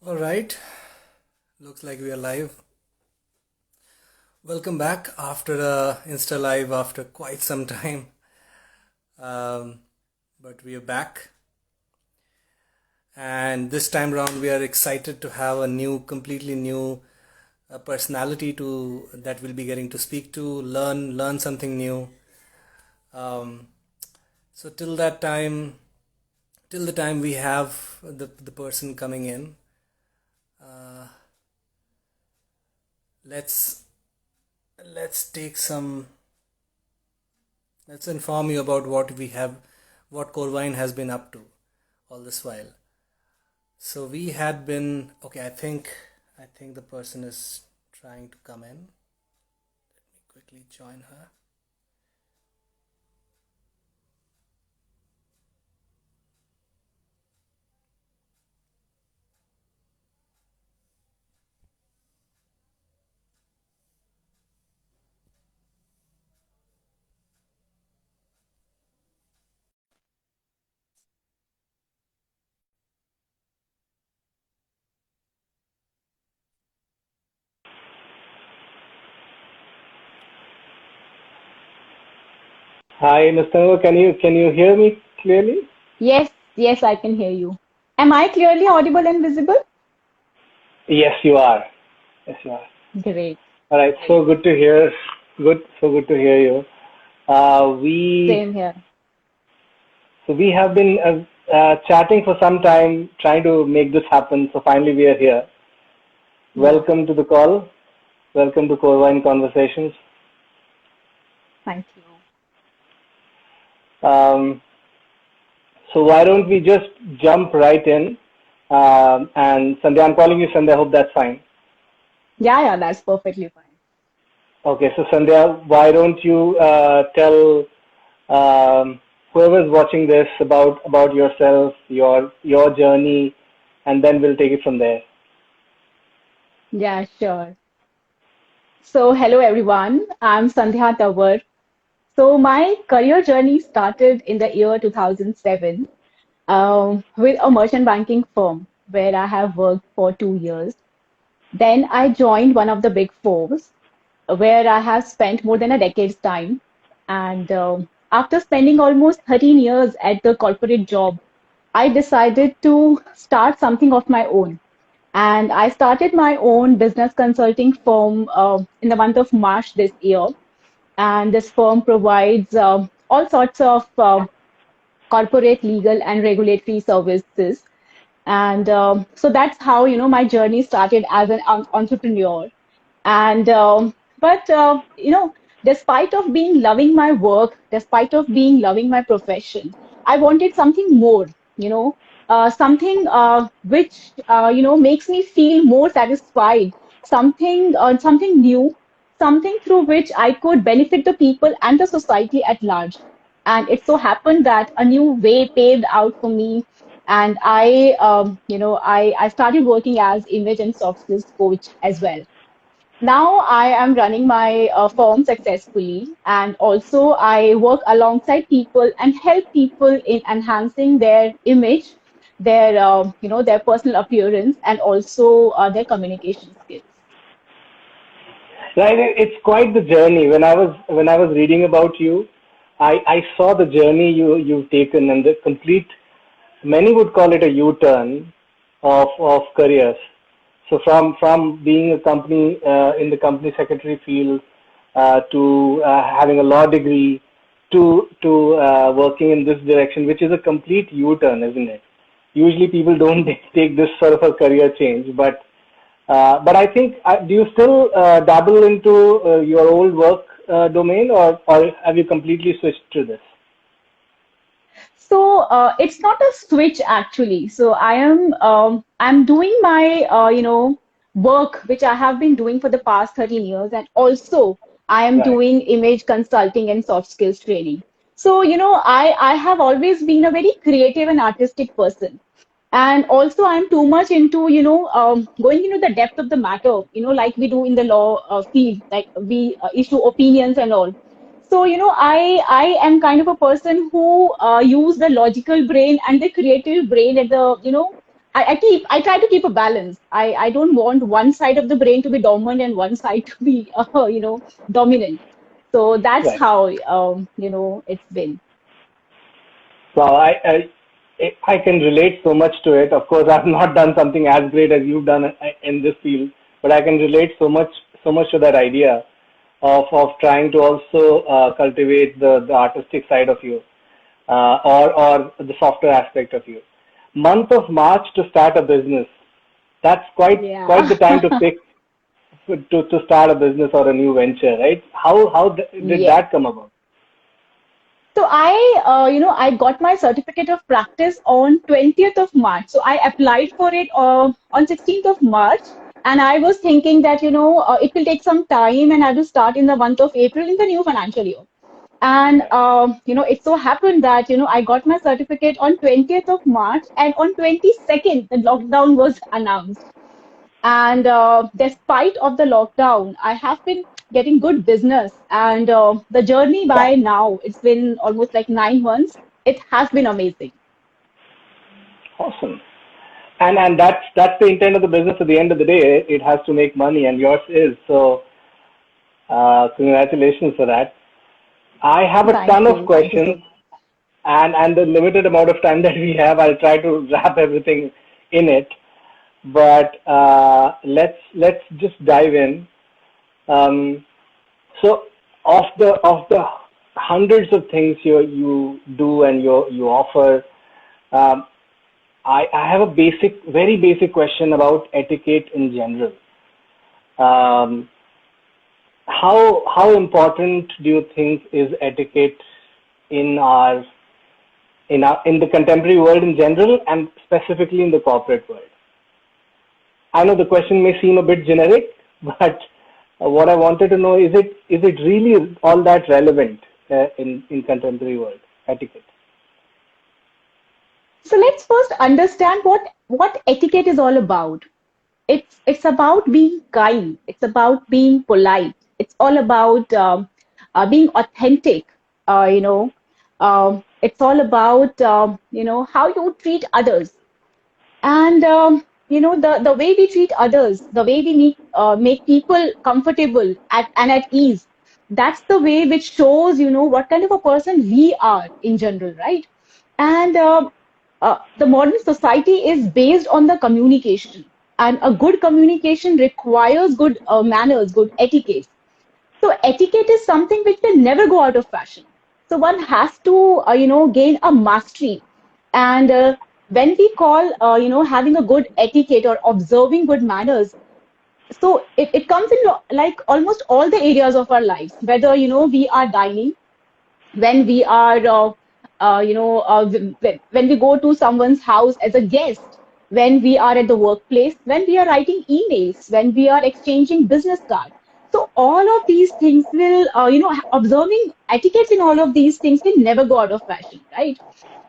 All right, looks like we are live. Welcome back after Insta Live after quite some time. Um, but we are back, and this time around we are excited to have a new, completely new personality to that we'll be getting to speak to, learn something new. Um, so till the time we have the person coming in, uh, let's let's take some let's inform you about what Corvine has been up to all this while. So we had been okay. I think the person is trying to come in. Let me quickly join her. Hi, Mr. Tanwar, can you hear me clearly? Yes, yes, I can hear you. Am I clearly audible and visible? Yes, you are. Yes, you are. Great. All right. So good to hear. So good to hear you. Uh, we Same here. we have been chatting for some time, trying to make this happen. So finally, we are here. Yeah, Welcome to the call. Welcome to Corvine Conversations. thank you. Um, so why don't we just jump right in? And Sandhya, I'm calling you Sandhya. I hope that's fine. Yeah, that's perfectly fine. Okay, so Sandhya, why don't you tell whoever's watching this about yourself, your journey, and then we'll take it from there. Yeah, sure. So, hello everyone. I'm Sandhya Tanwar. So, my career journey started in the year 2007 with a merchant banking firm where I have worked for 2 years. Then I joined one of the big fours where I have spent more than a decade's time. And after spending almost 13 years at the corporate job, I decided to start something of my own. And I started my own business consulting firm in the month of March this year. And this firm provides all sorts of corporate legal and regulatory services. And so that's how, my journey started as an entrepreneur. And but despite of being loving my work, despite of being loving my profession, I wanted something more, something which makes me feel more satisfied, something new, something through which I could benefit the people and the society at large. And it so happened that a new way paved out for me, and I started working as image and soft skills coach as well. Now I am running my firm successfully, and also I work alongside people and help people in enhancing their image, their personal appearance, and also their communication skills. Right, it's quite the journey. When I was reading about you, I saw the journey you've taken and the complete. Many would call it a U-turn of careers. So from being a company in the company secretary field to having a law degree to working in this direction, which is a complete U-turn, isn't it? Usually people don't take this sort of a career change, but I think do you still dabble into your old work domain, or have you completely switched to this? So it's not a switch actually. So I'm doing my work which I have been doing for the past 13 years, and also I am Right. doing image consulting and soft skills training. So I have always been a very creative and artistic person. And also, I'm too much into, going into the depth of the matter, like we do in the law field, like we issue opinions and all. So, I am kind of a person who use the logical brain and the creative brain at the, I try to keep a balance. I don't want one side of the brain to be dormant and one side to be, dominant. So that's Right. how, it's been. Wow, I can relate so much to it. Of course, I've not done something as great as you've done in this field, but I can relate so much to that idea of trying to also cultivate the artistic side of you, or the software aspect of you. Month of March to start a business. That's quite Yeah. the time to pick to start a business or a new venture, right? Did Yes. that come about? So I got my certificate of practice on 20th of March. So I applied for it on 16th of March. And I was thinking that, it will take some time and I will start in the month of April in the new financial year. And, Right. it so happened that, I got my certificate on 20th of March and on 22nd, the lockdown was announced. And despite of the lockdown, I have been getting good business. And the journey by now, it's been almost like 9 months. It has been amazing. Awesome. And that's the intent of the business. At the end of the day, it has to make money, and yours is. So, congratulations for that. I have a Thank ton of you. Thank you so questions, much. and the limited amount of time that we have, I'll try to wrap everything in it. But let's just dive in. Um, so, of the hundreds of things you do and you offer, um, I have a very basic question about etiquette in general. Um, how important do you think is etiquette in in the contemporary world in general, and specifically in the corporate world? I know the question may seem a bit generic, but what I wanted to know, is it really all that relevant in contemporary world etiquette? So let's first understand what etiquette is all about. It's about being kind. It's about being polite. It's all about being authentic. It's all about how you treat others. And the way we treat others, the way we make people comfortable and at ease, that's the way which shows what kind of a person we are in general, right? And the modern society is based on the communication, and a good communication requires good manners, good etiquette. So etiquette is something which will never go out of fashion. So one has to, gain a mastery. And when we call, having a good etiquette or observing good manners, so it comes in like almost all the areas of our lives, whether, we are dining, when we are when we go to someone's house as a guest, when we are at the workplace, when we are writing emails, when we are exchanging business cards. So all of these things will observing etiquettes in all of these things will never go out of fashion, right?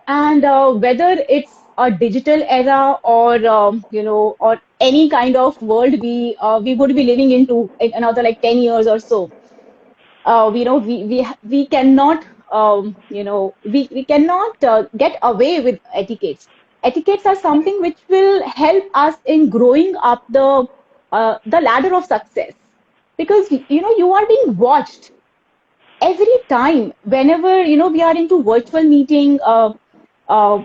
And whether it's a digital era or or any kind of world we would be living into in another like 10 years or so, we cannot we cannot get away with etiquettes. Etiquettes are something which will help us in growing up the ladder of success, because you are being watched every time whenever we are into virtual meetings or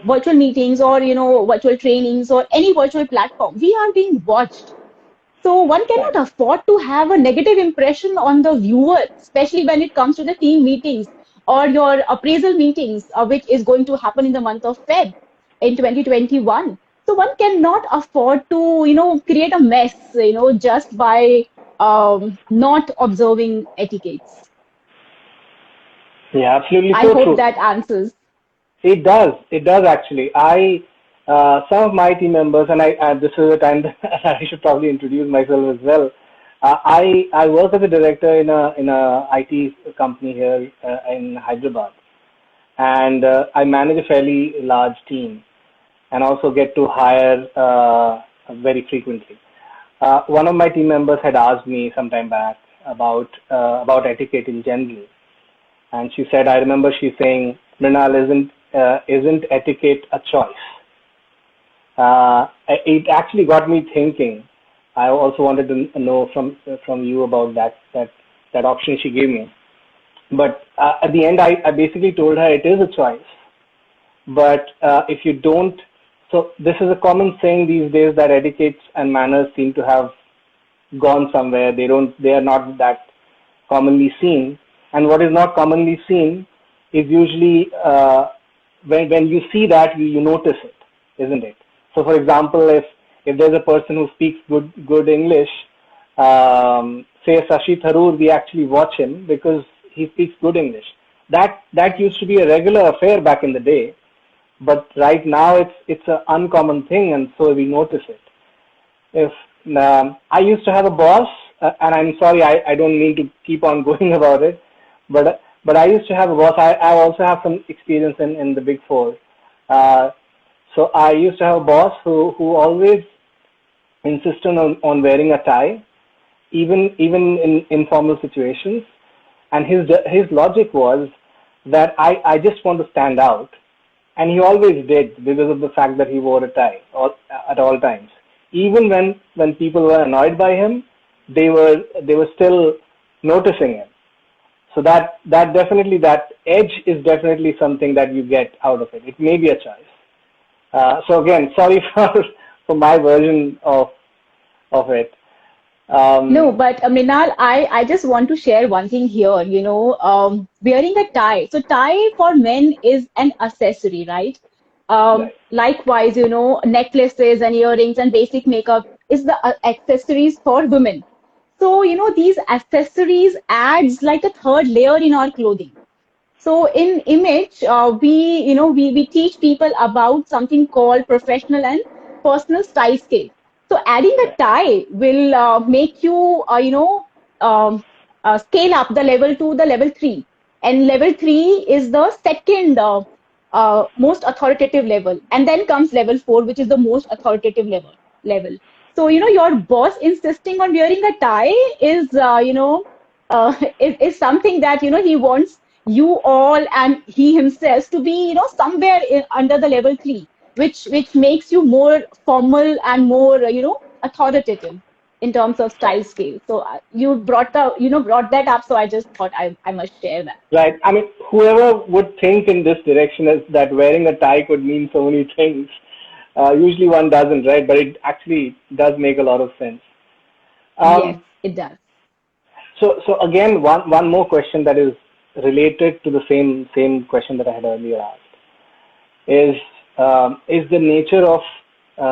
virtual trainings or any virtual platform. We are being watched, so one Right. cannot afford to have a negative impression on the viewer, especially when it comes to the team meetings or your appraisal meetings, which is going to happen in the month of Feb in 2021. So one cannot afford to, create a mess, just by not observing etiquettes. Yeah, absolutely, I so hope true. that answers. It does. It does actually. Some of my team members, and this is a time that I should probably introduce myself as well. I work as a director in a IT company here in Hyderabad, and I manage a fairly large team, and also get to hire very frequently. One of my team members had asked me some time back about etiquette in general, and she said, I remember she saying, Mrinal, isn't etiquette a choice? it actually got me thinking. I also wanted to know from you about that option she gave me. But at the end, I basically told her it is a choice. But if you don't, so this is a common saying these days that etiquettes and manners seem to have gone somewhere. They are not that commonly seen. And what is not commonly seen is usually when you see that you notice it, isn't it? So, for example, if there's a person who speaks good English, say Sashi Tharoor, we actually watch him because he speaks good English. That used to be a regular affair back in the day, but right now it's an uncommon thing, and so we notice it. If I used to have a boss, and I'm sorry, I don't mean to keep on going about it, but I used to have a boss. I also have some experience in the Big Four. Uh, so I used to have a boss who always insisted on wearing a tie, even in informal situations. And his logic was that I just want to stand out, and he always did because of the fact that he wore a tie at all times. Even when people were annoyed by him, they were still noticing him. So that definitely, that edge is definitely something that you get out of it. It may be a choice. So again, sorry for my version of it. No, Um, but Minal, I just want to share one thing here. Wearing a tie. So tie for men is an accessory, right? right, Likewise, necklaces and earrings and basic makeup is the accessories for women. So, these accessories adds like a third layer in our clothing. So in image, we teach people about something called professional and personal style scale. So adding a right, tie will make you, um, scale up the level to the level three. And level three is the second most authoritative level. And then comes level four, which is the most authoritative level. So, your boss insisting on wearing a tie is, is something that, he wants you all and he himself to be somewhere under the level 3, which makes you more formal and more authoritative in terms of right. style scale. So you brought that up, so I just thought I must share that. Right. I mean, whoever would think in this direction is that wearing a tie could mean so many things. Usually one doesn't, right? But it actually does make a lot of sense. Yes, Um, it does. so again, one more question that is related to the same question that I had earlier asked is is the nature of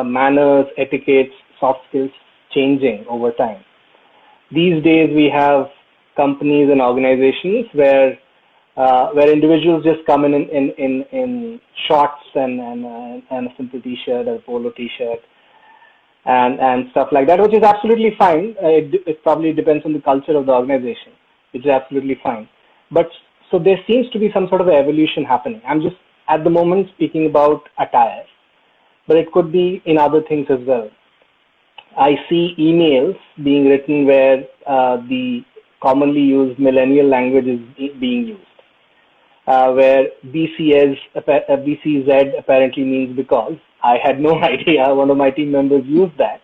manners, etiquettes, soft skills changing over time? These days we have companies and organizations where individuals just come in shorts and a simple t-shirt or a polo t-shirt and stuff like that, which is absolutely fine. It probably depends on the culture of the organization, which is absolutely fine. But so there seems to be some sort of evolution happening. I'm just at the moment speaking about attire, but it could be in other things as well. I see emails being written where the commonly used millennial language is being used, where BCZ apparently means because. I had no idea. One of my team members used that,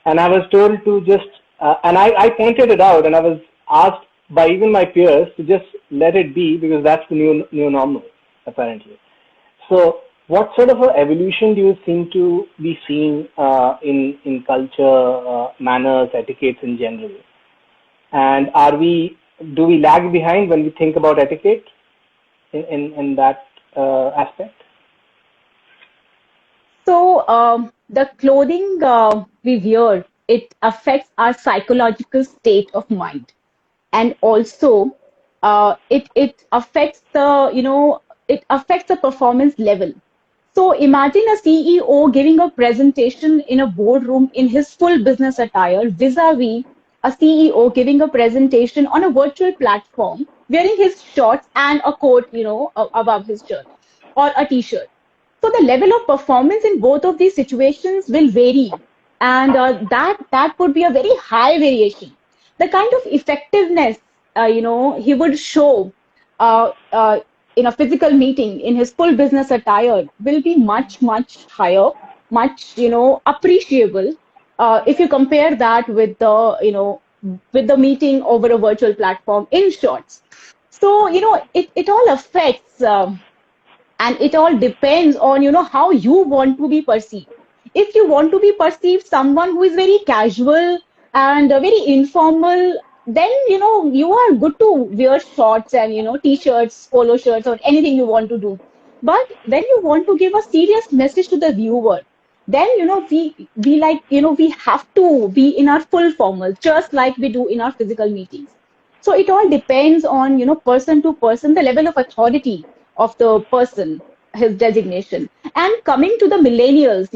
and I was told to just, and I pointed it out, and I was asked by even my peers to just let it be because that's the new normal, apparently. So, what sort of a evolution do you seem to be seeing in culture, manners, etiquettes in general? And do we lag behind when we think about etiquette in that aspect? So the clothing we wear, it affects our psychological state of mind, and also it affects the performance level. So imagine a CEO giving a presentation in a boardroom in his full business attire vis-a-vis a CEO giving a presentation on a virtual platform wearing his shorts and a coat, above his shirt or a t-shirt. So the level of performance in both of these situations will vary, and that would be a very high variation. The kind of effectiveness he would show in a physical meeting in his full business attire will be much higher, much, appreciable if you compare that with the meeting over a virtual platform in shorts. So, it all affects. And it all depends on how you want to be perceived. If you want to be perceived someone who is very casual and very informal, then you are good to wear shorts and t-shirts, polo shirts, or anything you want to do. But when you want to give a serious message to the viewer, then we like we have to be in our full formal, just like we do in our physical meetings. So it all depends on, person to person, the level of authority of the person, his designation. And coming to the millennials,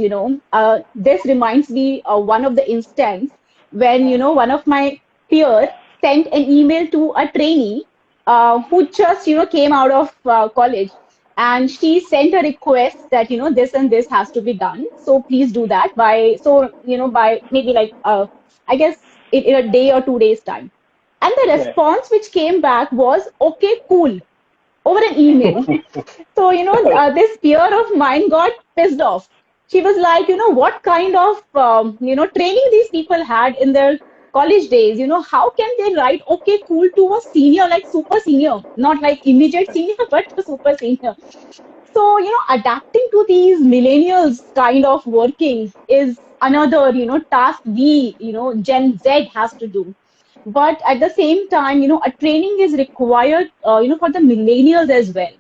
this reminds me of one of the instance when, one of my peer sent an email to a trainee who just, came out of college, and she sent a request that, this and this has to be done. So please do that by, so, by maybe like, I guess in a day or 2 days time. And the Right. response which came back was, okay, cool, over an email. So, this peer of mine got pissed off. She was like, what kind of, training these people had in their college days? How can they write, okay, cool to a senior, like super senior, not like immediate senior, but a super senior. So, adapting to these millennials kind of working is another, task we, Gen Z has to do. But at the same time, a training is required, for the millennials as well.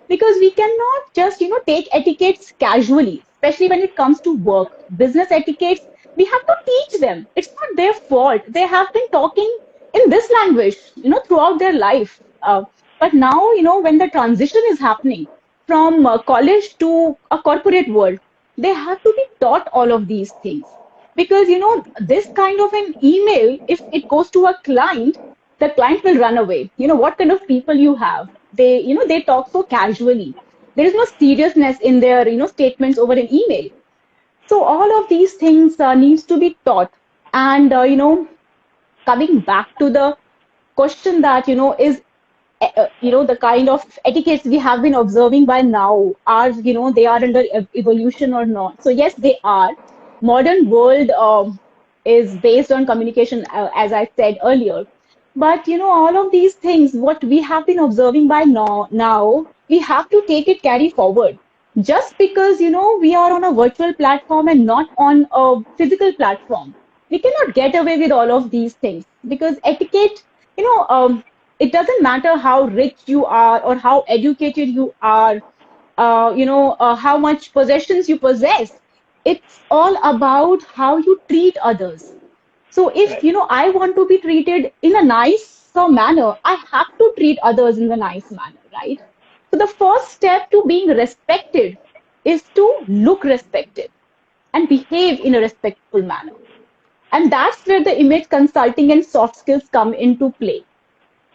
Because we cannot just, take etiquettes casually, especially when it comes to work. Business etiquettes, we have to teach them. It's not their fault. They have been talking in this language, throughout their life. But now, when the transition is happening from college to a corporate world, they have to be taught all of these things. Because, this kind of an email, if it goes to a client, the client will run away. What kind of people you have? They talk so casually. There is no seriousness in their, statements over an email. So all of these things needs to be taught. And, coming back to the question that, is the kind of etiquettes we have been observing by now are, they are under evolution or not. So yes, they are. Modern world is based on communication, as I said earlier. But all of these things, what we have been observing by now, we have to take it carry forward. Just because we are on a virtual platform and not on a physical platform, we cannot get away with all of these things, because etiquette, it doesn't matter how rich you are or how educated you are, how much possessions you possess. It's all about how you treat others. So if Right. I want to be treated in a nice manner, I have to treat others in a nice manner, right? So the first step to being respected is to look respected and behave in a respectful manner. And that's where the image consulting and soft skills come into play.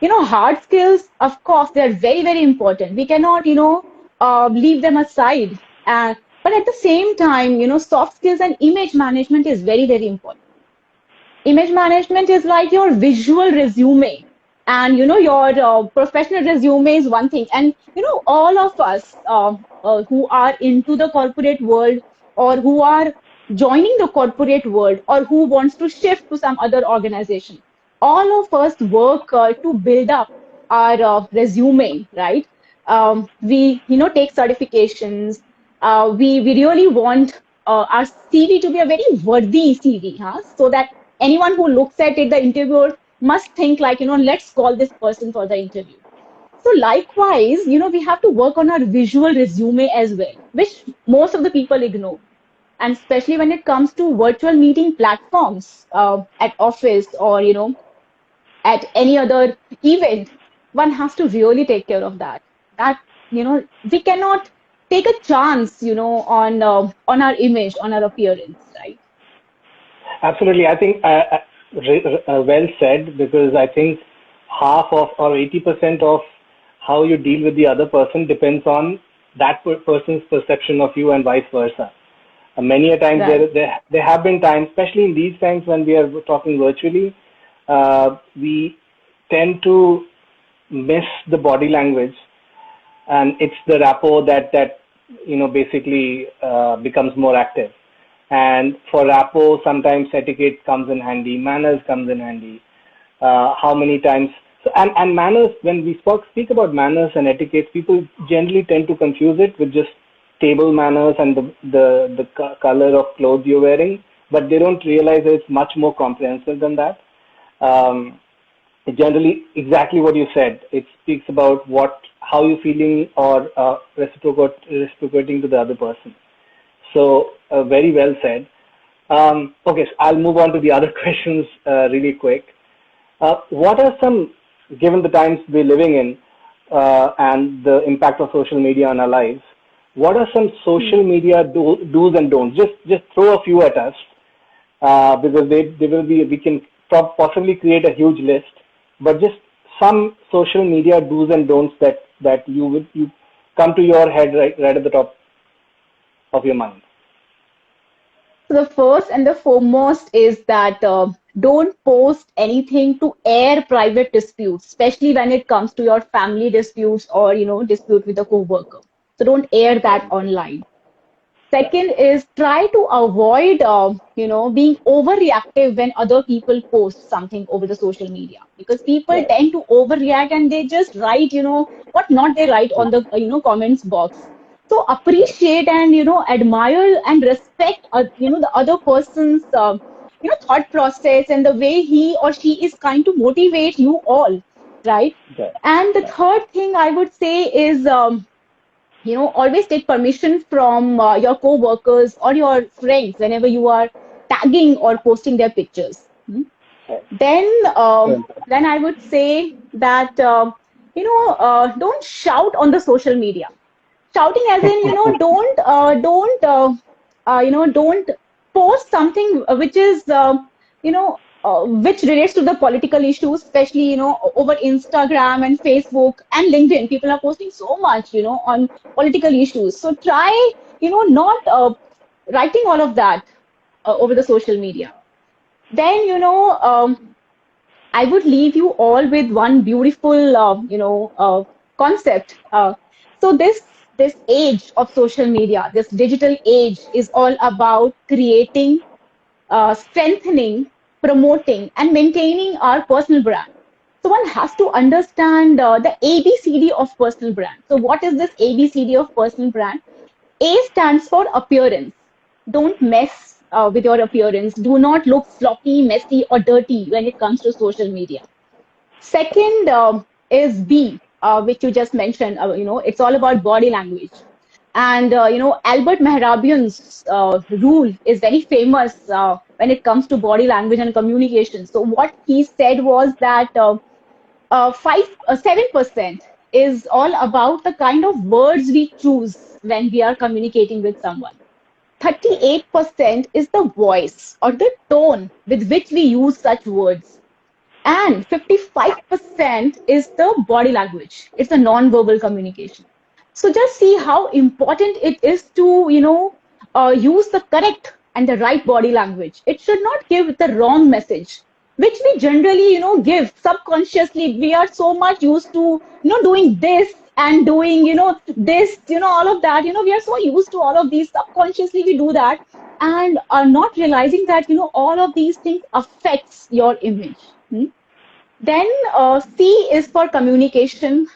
Hard skills, of course, they're very, very important. We cannot, leave them aside. But at the same time, soft skills and image management is very, very important. Image management is like your visual resume, and your professional resume is one thing. And all of us who are into the corporate world, or who are joining the corporate world, or who wants to shift to some other organization, all of us work to build up our resume, right? We take certifications. We really want our CV to be a very worthy CV, huh? So that anyone who looks at it, the interviewer must think like, let's call this person for the interview. So likewise, we have to work on our visual resume as well, which most of the people ignore. And especially when it comes to virtual meeting platforms, at office, or at any other event, one has to really take care of that. That we cannot take a chance, on our image, on our appearance, right? Absolutely. I think well said, because I think half of or 80% of how you deal with the other person depends on that person's perception of you and vice versa. Many a times Right. there have been times, especially in these times when we are talking virtually, we tend to miss the body language, and it's the rapport that basically becomes more active. And for rapport, sometimes etiquette comes in handy, manners comes in handy. How many times? So, and manners, when we speak about manners and etiquette, people generally tend to confuse it with just table manners and the color of clothes you're wearing, but they don't realize that it's much more comprehensive than that. Um, Generally, exactly what you said. It speaks about how you're feeling or reciprocating to the other person. So, very well said. Okay, so I'll move on to the other questions really quick. What are some, given the times we're living in and the impact of social media on our lives, what are some social media do's and don'ts? Just throw a few at us because they will be, we can possibly create a huge list, but just some social media do's and don'ts that you come to your head right at the top of your mind. So the first and the foremost is that don't post anything to air private disputes, especially when it comes to your family disputes or dispute with a coworker. So don't air that online. Second is try to avoid, being overreactive when other people post something over the social media because people Right. tend to overreact and they just write, what not they write on the, comments box. So appreciate and, admire and respect, the other person's, thought process and the way he or she is trying to motivate you all, right? Right. And the Right. third thing I would say is, always take permission from your co-workers or your friends whenever you are tagging or posting their pictures. Right. Then So important. then I would say that don't shout on the social media. Shouting as in, don't post something which is, which relates to the political issues, especially, over Instagram and Facebook and LinkedIn. People are posting so much, on political issues. So try, not writing all of that over the social media. Then, I would leave you all with one beautiful, concept. So this age of social media, this digital age, is all about creating, strengthening, promoting, and maintaining our personal brand. So one has to understand the ABCD of personal brand. So what is this ABCD of personal brand? A stands for appearance. Don't mess with your appearance. Do not look sloppy, messy, or dirty when it comes to social media. Second is B, which you just mentioned. It's all about body language. And, Albert Mehrabian's rule is very famous when it comes to body language and communication. So what he said was that 7% is all about the kind of words we choose when we are communicating with someone. 38% is the voice or the tone with which we use such words. And 55% is the body language. It's a non-verbal communication. So just see how important it is to, use the correct and the right body language. It should not give the wrong message, which we generally, give subconsciously. We are so much used to, doing this and doing, this, all of that. We are so used to all of these. Subconsciously, we do that and are not realizing that, all of these things affects your image. Then C is for communication.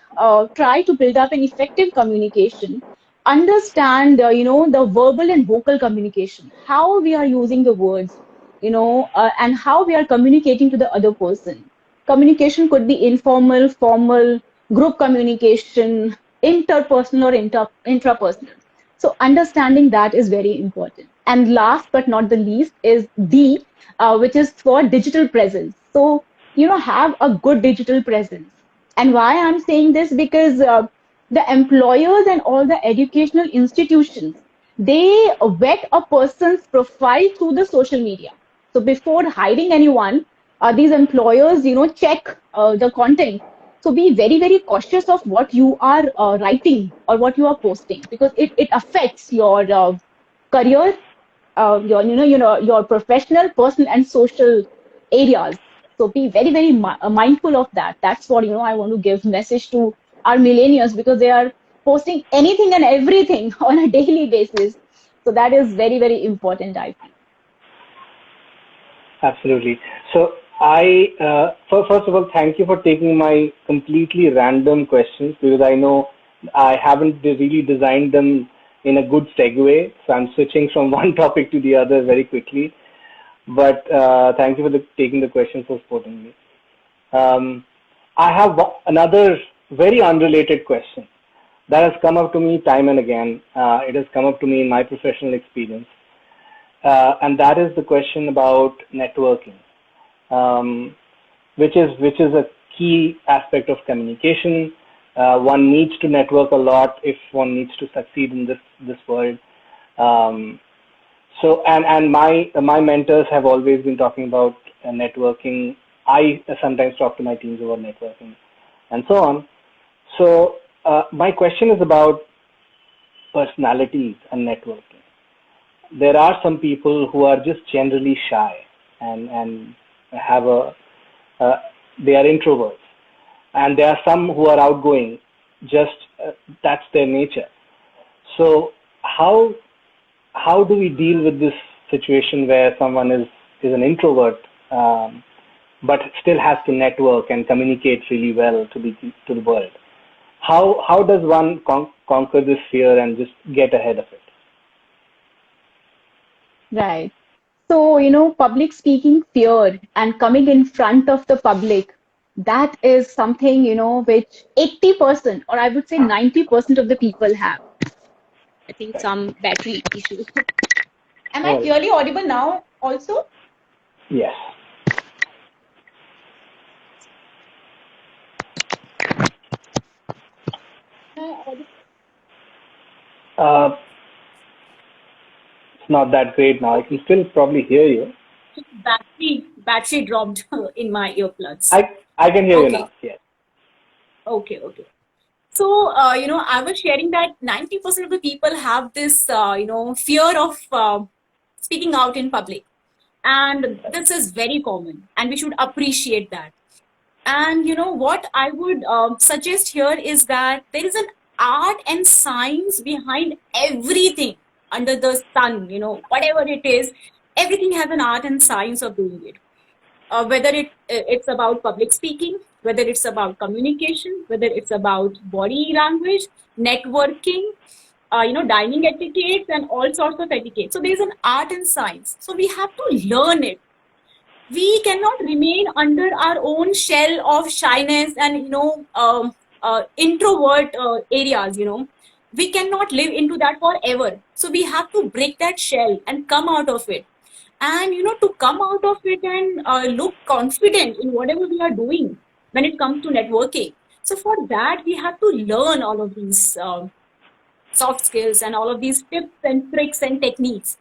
Try to build up an effective communication. Understand, the verbal and vocal communication, how we are using the words, and how we are communicating to the other person. Communication could be informal, formal, group communication, interpersonal or intrapersonal. So understanding that is very important. And last but not the least is D, which is for digital presence. So, have a good digital presence. And why I'm saying this, because the employers and all the educational institutions, they vet a person's profile through the social media. So before hiring anyone, these employers, check the content. So be very, very cautious of what you are writing or what you are posting because it affects your career, your professional, personal, and social areas. So be very, very mindful of that. That's what I want to give message to our millennials because they are posting anything and everything on a daily basis. So that is very, very important, I feel. Absolutely. So first of all, thank you for taking my completely random questions, because I know I haven't really designed them in a good segue. So I'm switching from one topic to the other very quickly. But thank you for taking the question so sportingly. Um, I have another very unrelated question that has come up to me time and again. It has come up to me in my professional experience, and that is the question about networking, um, which is a key aspect of communication. One needs to network a lot if one needs to succeed in this world. Um, and my mentors have always been talking about networking. I sometimes talk to my teams about networking, and so on. So my question is about personalities and networking. There are some people who are just generally shy and have a uh, they are introverts, and there are some who are outgoing. Just that's their nature. So how how do we deal with this situation where someone is an introvert, but still has to network and communicate really well to the world? How does one conquer this fear and just get ahead of it? Right. So, public speaking fear and coming in front of the public, that is something, which 80%, or I would say 90% of the people have. I think some battery issue. Am No I worries. clearly audible now also? Yes. Am I audible? Uh, it's not that great now. I can still probably hear you. Battery dropped in my earplugs. I can hear you now. Okay, Yes. okay. So, I was sharing that 90% of the people have this, fear of speaking out in public. And this is very common, and we should appreciate that. And what I would suggest here is that there is an art and science behind everything under the sun, whatever it is, everything has an art and science of doing it. Whether it's about public speaking, whether it's about communication, whether it's about body language, networking, dining etiquettes and all sorts of etiquette. So there's an art and science. So we have to learn it. We cannot remain under our own shell of shyness and introvert areas. We cannot live into that forever. So we have to break that shell and come out of it, and to come out of it and look confident in whatever we are doing when it comes to networking. So for that we have to learn all of these soft skills and all of these tips and tricks and techniques.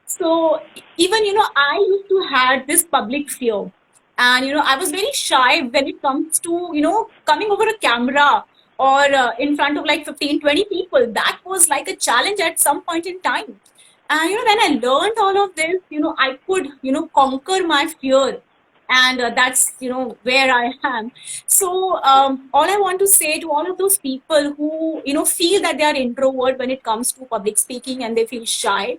So even I used to had this public fear, and I was very shy when it comes to coming over a camera or in front of like 15, 20 people. That was like a challenge at some point in time. And when I learned all of this, I could conquer my fear, and that's where I am. So all I want to say to all of those people who feel that they are introvert when it comes to public speaking and they feel shy,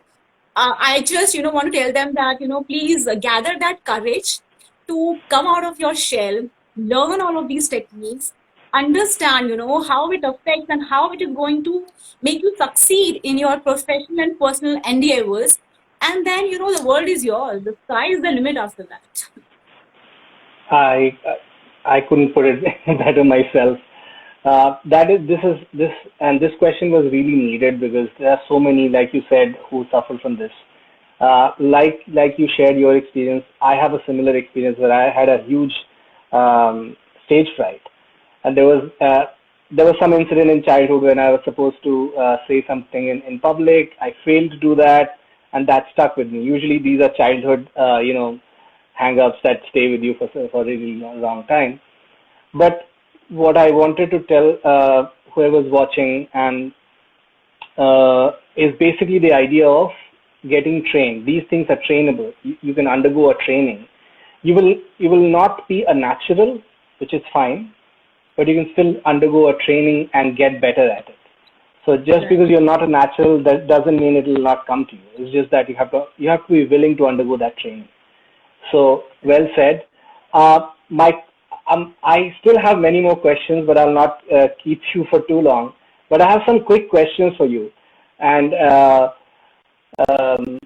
I just want to tell them that please gather that courage to come out of your shell, learn all of these techniques, understand how it affects and how it is going to make you succeed in your professional and personal endeavors, and then the world is yours. The sky is the limit after that. I I couldn't put it better myself. That is this and this question was really needed because there are so many, like you said, who suffer from this. Like you shared your experience, I have a similar experience where I had a huge stage fright, and there was some incident in childhood when I was supposed to say something in public. I failed to do that, and that stuck with me. Usually, these are childhood, hang-ups that stay with you for a really long time. But what I wanted to tell whoever's watching and is basically the idea of getting trained. These things are trainable. You can undergo a training. You will not be a natural, which is fine, but you can still undergo a training and get better at it. So just Right. because you're not a natural, that doesn't mean it will not come to you. It's just that you have to be willing to undergo that training. So well said. Mike, I still have many more questions, but I'll not keep you for too long. But I have some quick questions for you, and um,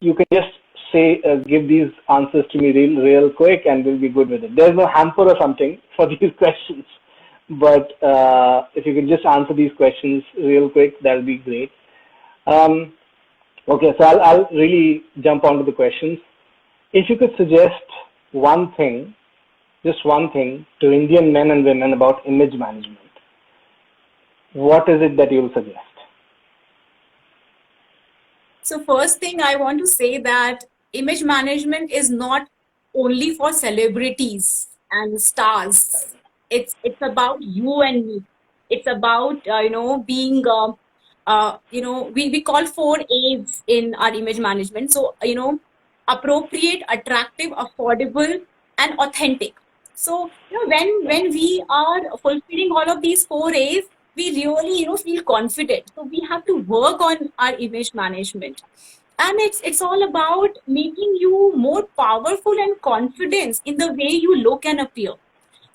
you can just say give these answers to me real quick, and we'll be good with it. There's no hamper or something for these questions, but if you could just answer these questions real quick, that'll be great. Um, okay, so I'll really jump onto the questions. If you could suggest one thing, just one thing, to Indian men and women about image management, what is it that you'll suggest? So first thing I want to say that image management is not only for celebrities and stars. It's about you and me. It's about being we call four A's in our image management. So appropriate, attractive, affordable, and authentic. So when we are fulfilling all of these four A's, we really feel confident. So we have to work on our image management, and it's all about making you more powerful and confidence in the way you look and appear.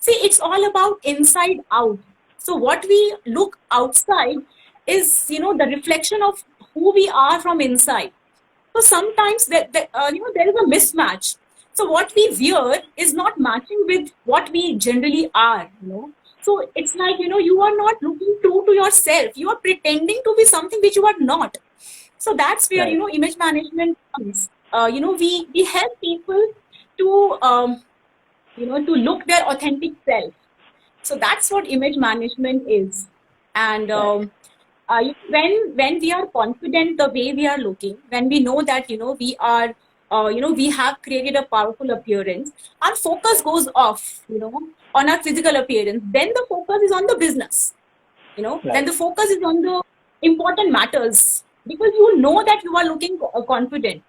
See, it's all about inside out. So what we look outside is the reflection of who we are from inside. So sometimes there is a mismatch. So what we wear is not matching with what we generally are. So it's like you are not looking true to yourself. You are pretending to be something which you are not. So that's where Right. image management comes. We help people to to look their authentic self. So that's what image management is. And Right. when we are confident the way we are looking, when we know that we are we have created a powerful appearance, our focus goes off on our physical appearance. Then the focus is on the business. Then Right. the focus is on the important matters, because you know that you are looking confident.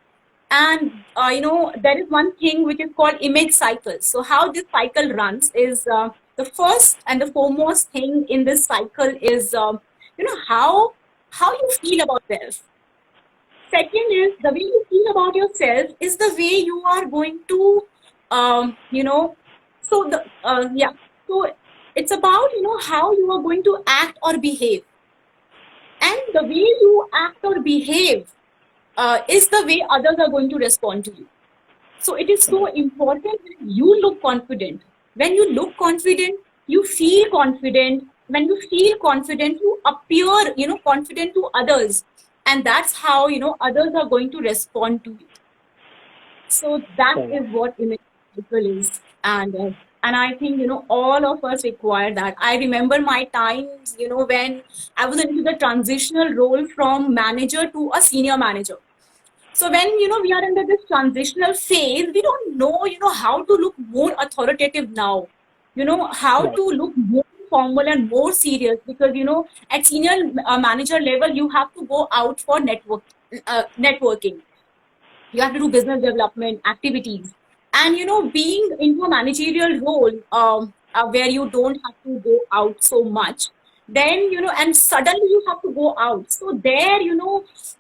And there is one thing which is called image cycle. So how this cycle runs is, the first and the foremost thing in this cycle is how you feel about yourself. Second is, the way you feel about yourself is the way you are going to um, you know so the yeah so it's about how you are going to act or behave. And the way you act or behave is the way others are going to respond to you. So it is so Right. important that you look confident. When you look confident, you feel confident. When you feel confident, you appear, confident to others. And that's how, others are going to respond to you. So that Fair is enough. what image cycle is. And I think, all of us require that. I remember my times, when I was into the transitional role from manager to a senior manager. So when we are under this transitional phase, we don't know how to look more authoritative now. How Right. to look more formal and more serious, because at senior manager level you have to go out for networking. You have to do business development activities, and being into a managerial role, where you don't have to go out so much, then and suddenly you have to go out. So there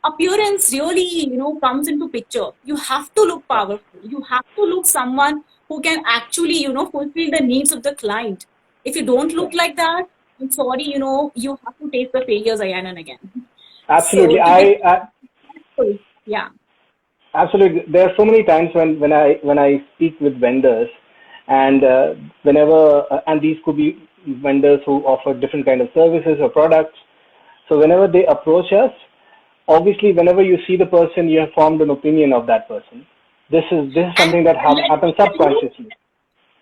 appearance really comes into picture. You have to look Right. powerful. You have to look someone who can actually fulfill the needs of the client. If you don't look Right. like that, I'm sorry, you have to take the failures again and again. Absolutely. So to be successful, yeah. Absolutely. There are so many times when I speak with vendors, and and these could be vendors who offer different kind of services or products. So whenever they approach us, obviously, whenever you see the person, you have formed an opinion of that person. This is And something that let me happens tell you, subconsciously.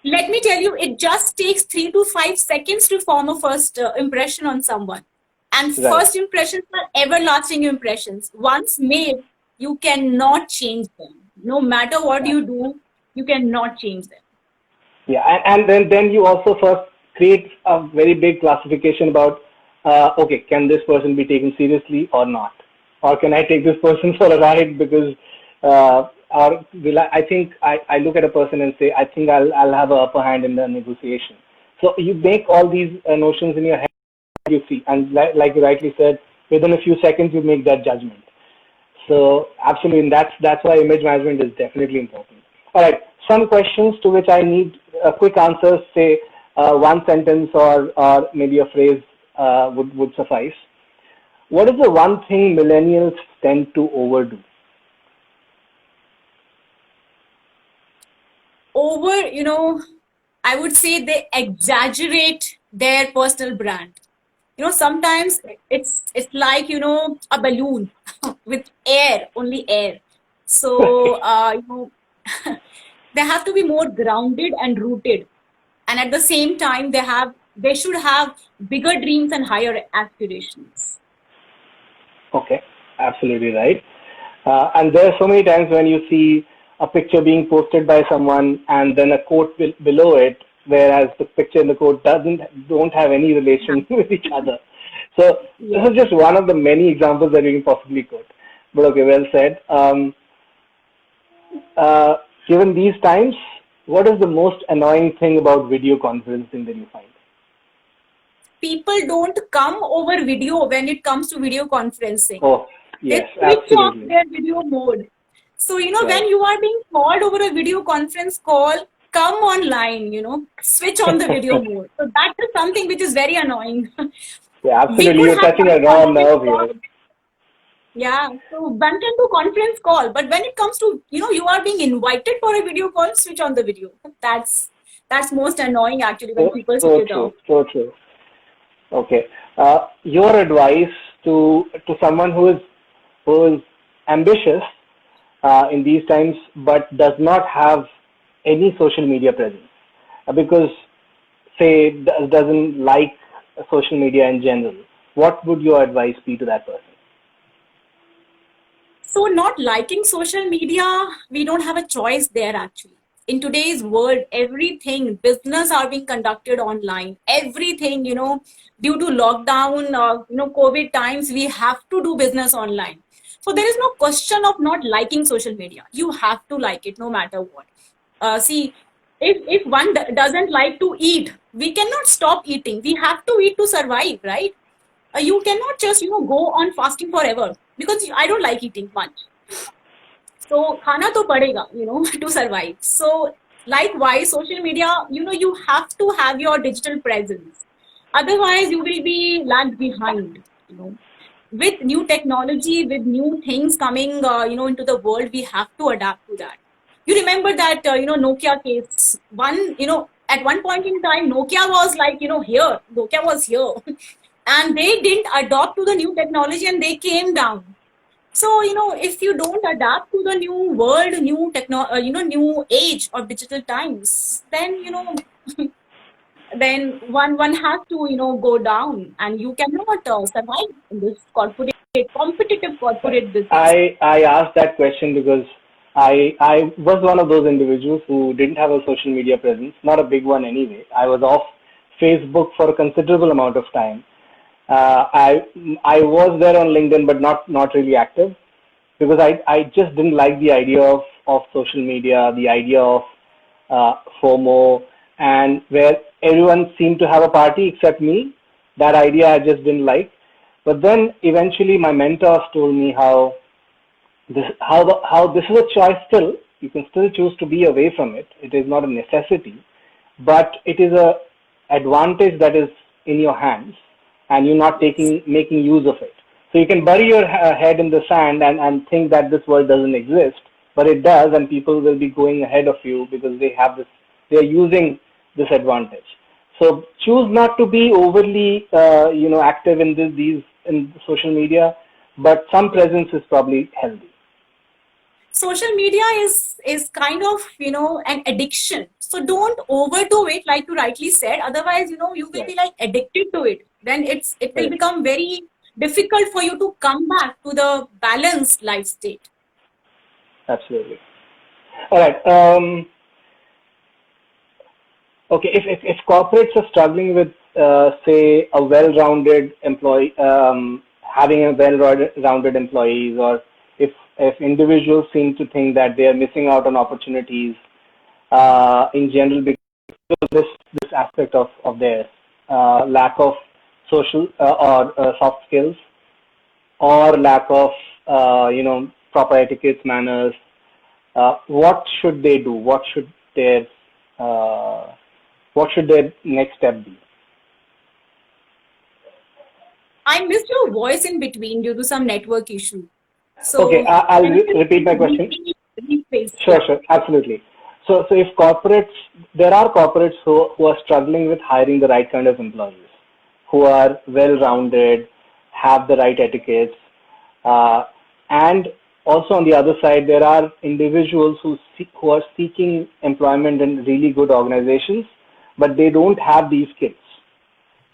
it just takes 3 to 5 seconds to form a first impression on someone. And Right. first impressions are everlasting impressions. Once made, you cannot change them. No matter what Yeah. you do, you cannot change them. Yeah, and then you also first create a very big classification about, okay, can this person be taken seriously or not, or can I take this person for a ride because, or I think I look at a person and say I think I'll have a upper hand in the negotiation. So you make all these notions in your head. you see, and like you rightly said, within a few seconds you make that judgment. So absolutely, and that's why image management is definitely important. All right, some questions to which I need quick answers. Say one sentence or maybe a phrase would suffice. What is the one thing millennials tend to overdo? I would say they exaggerate their personal brand. Sometimes it's like, a balloon with air, only air. So, they have to be more grounded and rooted. And at the same time, they should have bigger dreams and higher aspirations. Okay, absolutely right. And there are so many times when you see a picture being posted by someone and then a quote below it, whereas the picture and the quote don't have any relation with each other. So this Yes. is just one of the many examples that we can possibly quote. But okay, well said. Uh, Given these times, what is the most annoying thing about video conferencing that you find? People don't come over video when it comes to video conferencing. Oh, They yes, switch off absolutely. their video mode. So, when Right. you are being called over a video conference call, come online, switch on the video mode. So that is something which is very annoying. Yeah, We absolutely. could You're have touching one a raw conference nerve call. here. Yeah, so went into conference call, but when it comes to, you are being invited for a video call, switch on the video. That's most annoying actually when So, people switch so it true. off. So true. Okay. Your advice to someone who is ambitious in these times, but does not have any social media presence, because say doesn't like social media in general. What would your advice be to that person? So, not liking social media, we don't have a choice there actually. In today's world, everything, business are being conducted online. Everything, due to lockdown, COVID times, we have to do business online. So, there is no question of not liking social media. You have to like it no matter what. See, if one doesn't like to eat, we cannot stop eating. We have to eat to survive, right? You cannot just go on fasting forever because I don't like eating much. So khana to padega, to survive. So likewise, social media, you have to have your digital presence. Otherwise, you will be lagged behind. With new technology, with new things coming, into the world, we have to adapt to that. You remember that, Nokia case. At one point in time, Nokia was like, here. Nokia was here, and they didn't adopt to the new technology, and they came down. So, if you don't adapt to the new world, new age of digital times, then, then one has to, go down, and you cannot survive in this competitive corporate business. I asked that question because I was one of those individuals who didn't have a social media presence, not a big one anyway. I was off Facebook for a considerable amount of time. I was there on LinkedIn, but not really active, because I just didn't like the idea of social media, the idea of FOMO, and where everyone seemed to have a party except me. That idea I just didn't like. But then eventually my mentors told me how this is a choice still. You can still choose to be away from it. It is not a necessity, but it is a advantage that is in your hands, and you're not Yes. making use of it. So you can bury your head in the sand and think that this world doesn't exist, but it does, and people will be going ahead of you because they are using this advantage. So choose not to be overly, active in these in social media, but some presence is probably healthy. Social media is kind of, an addiction. So don't overdo it, like you rightly said. Otherwise, you will Right. be like addicted to it. Then it will Correct. become very difficult for you to come back to the balanced life state. Absolutely. All right. Okay. If corporates are struggling with, say, a well-rounded employee, having a well-rounded employees, or if individuals seem to think that they are missing out on opportunities in general because of this aspect of theirs, lack of social or soft skills, or lack of proper etiquette, manners, what should they do? Uh, what should their next step be? I missed your voice in between due to some network issue. Okay, So I'll can you repeat my question. rephrase? Sure, Yeah. sure, absolutely. So if there are corporates who are struggling with hiring the right kind of employees, who are well-rounded, have the right etiquettes, uh, and also on the other side, there are individuals who are seeking employment in really good organizations, but they don't have these skills,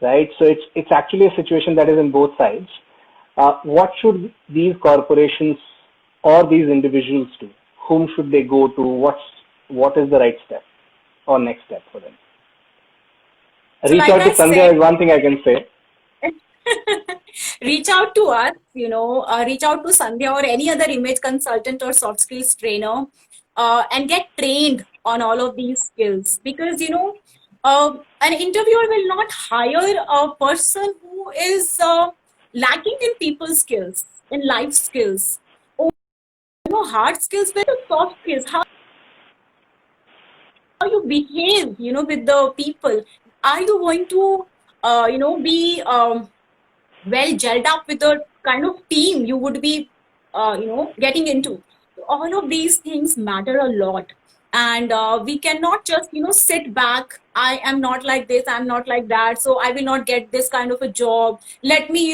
right? So it's actually a situation that is in both sides. What should these corporations or these individuals do? Whom should they go to? What is the right step or next step for them? So Reach like out to I Sandhya said, is one thing I can say. reach out to us, reach out to Sandhya or any other image consultant or soft skills trainer, and get trained on all of these skills, because an interviewer will not hire a person who is lacking in people skills, in life skills, or hard skills, but the soft skills, how you behave, with the people. Are you going to be well gelled up with the kind of team you would be getting into? All of these things matter a lot, and we cannot just sit back. I am not like this, I'm not like that, so I will not get this kind of a job. Let me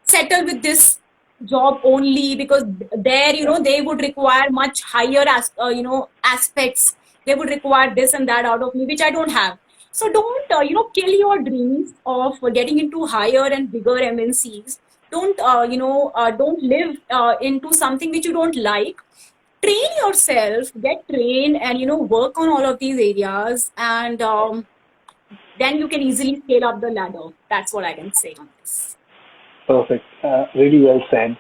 settle with this job only, because there they would require much higher aspects. They would require this and that out of me, which I don't have. So don't kill your dreams of getting into higher and bigger MNCs. Don't live into something which you don't like. Train yourself, get trained, and work on all of these areas, and then you can easily scale up the ladder. That's what I can say on this. Perfect. Really well said.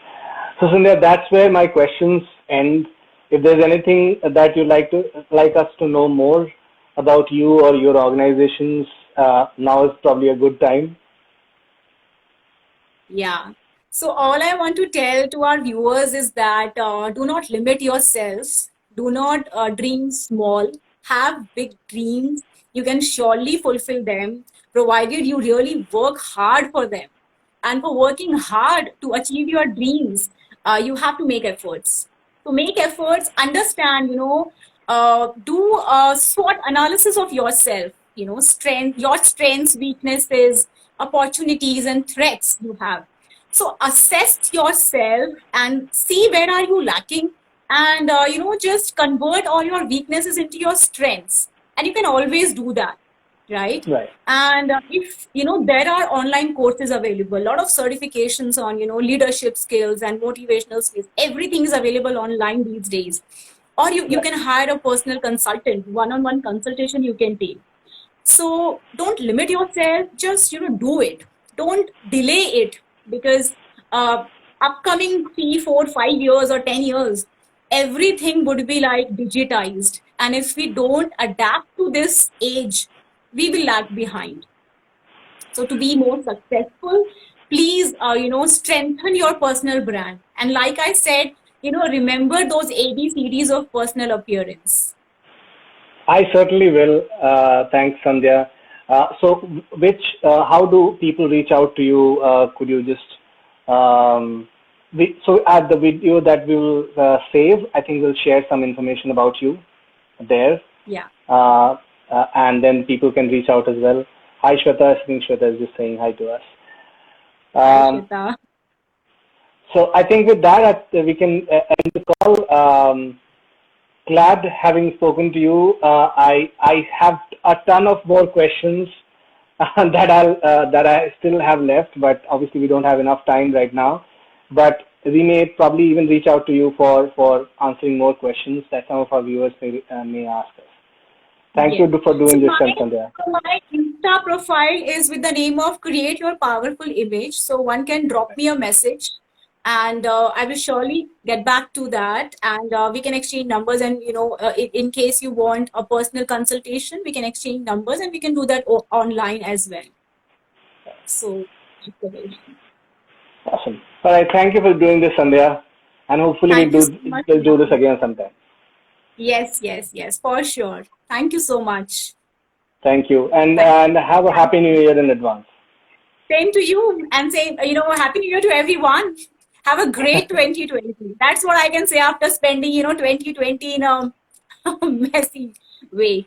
So Sandhya, that's where my questions end. If there's anything that you'd like us to know more about you or your organizations, now is probably a good time. Yeah. So all I want to tell to our viewers is that do not limit yourselves. Do not dream small. Have big dreams. You can surely fulfill them, provided you really work hard for them. And for working hard to achieve your dreams, you have to make efforts. So make efforts, understand, do a SWOT analysis of yourself, your strengths, weaknesses, opportunities, and threats you have. So assess yourself and see where are you lacking, and just convert all your weaknesses into your strengths. And you can always do that, right? Right. And if there are online courses available, a lot of certifications on leadership skills and motivational skills, everything is available online these days. Or you Right. can hire a personal consultant, one-on-one consultation you can take. So don't limit yourself, just do it. Don't delay it, because uh, upcoming 3 4 5 years or 10 years, everything would be like digitized, and if we don't adapt to this age, we will lag behind. So to be more successful, please strengthen your personal brand, and like I said, remember those ABCDs of personal appearance. I certainly will. Thanks, Sandhya. How do people reach out to you? Could you just, so at the video that we will save, I think we'll share some information about you there, Yeah. and then people can reach out as well. Hi, Shweta. I think Shweta is just saying hi to us. Hi, Um, Shweta. so I think with that, we can end the call. Glad having spoken to you. I have a ton of more questions that I still have left, but obviously we don't have enough time right now. But we may probably even reach out to you for answering more questions that some of our viewers may ask us. Thank you Yes. for So doing this, my Sandhya. so my Insta profile is with the name of Create Your Powerful Image. So one can drop me a message, and I will surely get back to that, and we can exchange numbers. And in case you want a personal consultation, we can exchange numbers, and we can do that online as well. So that's the way. Awesome. All right. Thank you for doing this, Sandhya. And hopefully Thank you so much, we'll do this Kunal. again sometime. Yes, yes, yes, for sure. Thank you so much. Thank you. Thank And have a thank happy new year in advance. Same to you, and say, Happy New Year to everyone. Have a great 2020. That's what I can say after spending, 2020 in a messy way.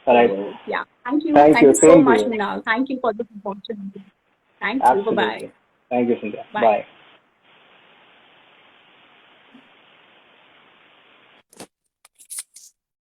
All right. So, yeah. Thank you. Thank Thank you. you so Same to much, you. Mrinal. Thank you for this opportunity. Thank you. Bye bye. Absolutely. Thank you, Cynthia. Bye. Bye.